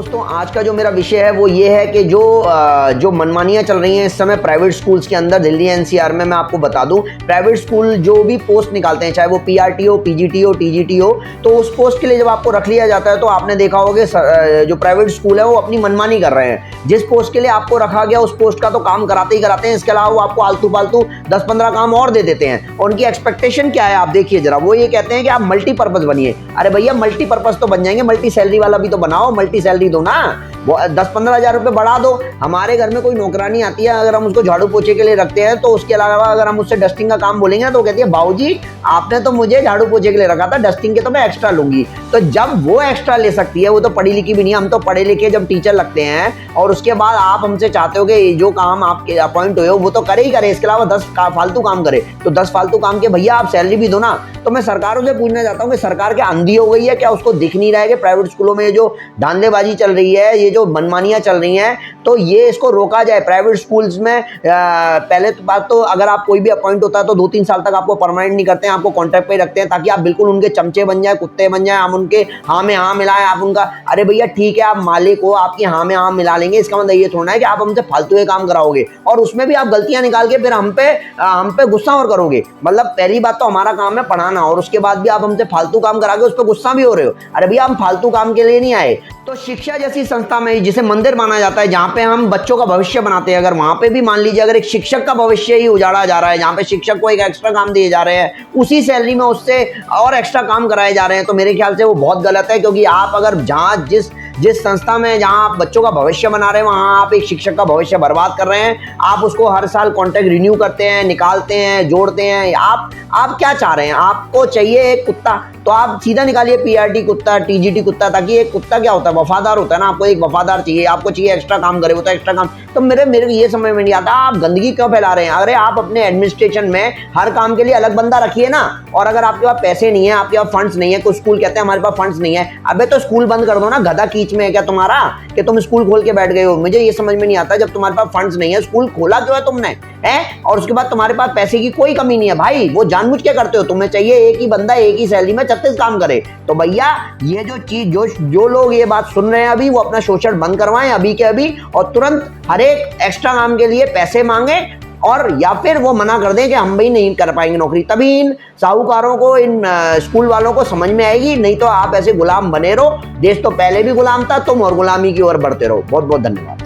दोस्तों आज का जो मेरा विषय है वो ये है कि जो मनमानियां चल रही हैं इस समय प्राइवेट स्कूल्स के अंदर दिल्ली एनसीआर में। मैं आपको बता दूं, प्राइवेट स्कूल जो भी पोस्ट निकालते हैं, चाहे वो पीआरटी हो, पीजीटी हो, टीजीटी हो, तो उस पोस्ट के लिए जब आपको रख लिया जाता है तो आपने देखा होगा कि जो प्राइवेट स्कूल है वो अपनी मनमानी कर रहे हैं। जिस पोस्ट के लिए आपको रखा गया उस पोस्ट का तो काम कराते ही कराते हैं, इसके अलावा वो आपको आलतू फालतू 10-15 काम और दे देते हैं। और उनकी एक्सपेक्टेशन क्या है आप देखिए जरा, वो ये कहते हैं कि आप मल्टीपर्पज बनिए। अरे भैया मल्टीपर्पज तो बन जाएंगे, मल्टी सैलरी वाला भी तो बनाओ, मल्टी सैलरी दो ना, 10-15 हज़ार रुपये बढ़ा दो। हमारे घर में कोई नौकरानी आती है, अगर हम उसको झाड़ू पोछे के लिए रखते हैं तो उसके अलावा अगर हम उससे डस्टिंग का काम बोलेंगे तो कहती है बाबूजी आपने तो मुझे झाड़ू पोछे के लिए रखा था, डस्टिंग के तो मैं एक्स्ट्रा लूंगी। तो जब वो एक्स्ट्रा ले सकती है, वो तो पढ़ी लिखी भी नहीं, हम तो पढ़े लिखे जब टीचर लगते हैं और उसके बाद आप हमसे चाहते हो कि जो काम आपके अपॉइंट हुए हो वो तो करे ही करे, इसके अलावा 10 फालतू काम करे, तो 10 फालतू काम के भैया आप सैलरी भी दो ना। तो मैं सरकारों से पूछना चाहता हूँ कि सरकार क्या अंधी हो गई है क्या? उसको दिख नहीं रहा है कि प्राइवेट स्कूलों में जो धांधलेबाजी चल रही है, ये जो मनमानियां चल रही हैं, तो ये इसको रोका जाए। प्राइवेट स्कूल्स में पहले तो बात तो अगर आप कोई भी अपॉइंट होता है तो 2-3 साल तक आपको परमानेंट नहीं करते हैं, आपको कॉन्ट्रैक्ट पे रखते हैं ताकि आप बिल्कुल उनके चमचे बन जाए, कुत्ते बन जाए, हम उनके हाँ में हाँ मिलाएं, आप उनका। अरे भैया ठीक है, आप मालिक हो, आपकी हाँ में हाँ मिला लेंगे, इसका मतलब ये थोड़ा है कि आप हमसे फालतू के काम कराओगे और उसमें भी आप गलतियां निकाल के फिर हम पे गुस्सा और करोगे। मतलब पहली बात तो हमारा काम है पढ़ाना और उसके बाद भी आप हमसे फालतू काम करा के उस पर गुस्सा भी हो रहे हो। अरे भैया हम फालतू काम के लिए नहीं आए। तो शिक्षा जैसी संस्था में, जिसे मंदिर माना जाता है, जहाँ पे हम बच्चों का भविष्य बनाते हैं, अगर वहाँ पे भी मान लीजिए अगर एक शिक्षक का भविष्य ही उजाड़ा जा रहा है, जहाँ पे शिक्षक को एक एक्स्ट्रा काम दिए जा रहे हैं, उसी सैलरी में उससे और एक्स्ट्रा काम कराए जा रहे हैं, तो मेरे ख्याल से वो बहुत गलत है। क्योंकि आप अगर जहाँ जिस संस्था में जहाँ आप बच्चों का भविष्य बना रहे हैं वहाँ आप एक शिक्षक का भविष्य बर्बाद कर रहे हैं। आप उसको हर साल कॉन्ट्रैक्ट रिन्यू करते हैं, निकालते हैं, जोड़ते हैं। आप क्या चाह रहे हैं? आपको चाहिए एक कुत्ता, तो आप सीधा निकालिए पीआरटी कुत्ता, टीजीटी कुत्ता, ताकि एक कुत्ता क्या होता है, वफादार होता है ना। आपको एक वफादार चाहिए, आपको चाहिए एक्स्ट्रा काम करे, वो तो एक्स्ट्रा काम। तो मेरे ये समझ में नहीं आता आप गंदगी क्यों फैला रहे हैं? अरे आप अपने एडमिनिस्ट्रेशन में हर काम के लिए अलग बंदा रखिए ना। और अगर आपके पास पैसे नहीं है, आपके पास फंड्स नहीं है, कुछ स्कूल कहते हैं हमारे पास फंड्स नहीं है, अबे तो स्कूल बंद कर दो ना। गधा कीच में है क्या तुम्हारा कि तुम स्कूल खोल के बैठ गए हो? मुझे ये समझ में नहीं आता, जब तुम्हारे पास फंड्स नहीं है स्कूल खोला क्यों है तुमने है? और उसके बाद तुम्हारे पास पैसे की कोई कमी नहीं है भाई, वो जानबूझ के करते हो। तुम्हें चाहिए एक ही बंदा एक ही सैलरी में 36 काम करे। तो भैया ये जो चीज जो लोग ये बात सुन रहे हैं अभी, वो अपना शोषण बंद करवाएं अभी के अभी, और तुरंत हर एक एक्स्ट्रा काम के लिए पैसे मांगे, और या फिर वो मना कर दें कि हम भी नहीं कर पाएंगे नौकरी। तभी इन साहूकारों को, इन स्कूल वालों को समझ में आएगी। नहीं तो आप ऐसे गुलाम बने रहो। देश तो पहले भी गुलाम था, तुम और गुलामी की ओर बढ़ते रहो। बहुत बहुत धन्यवाद।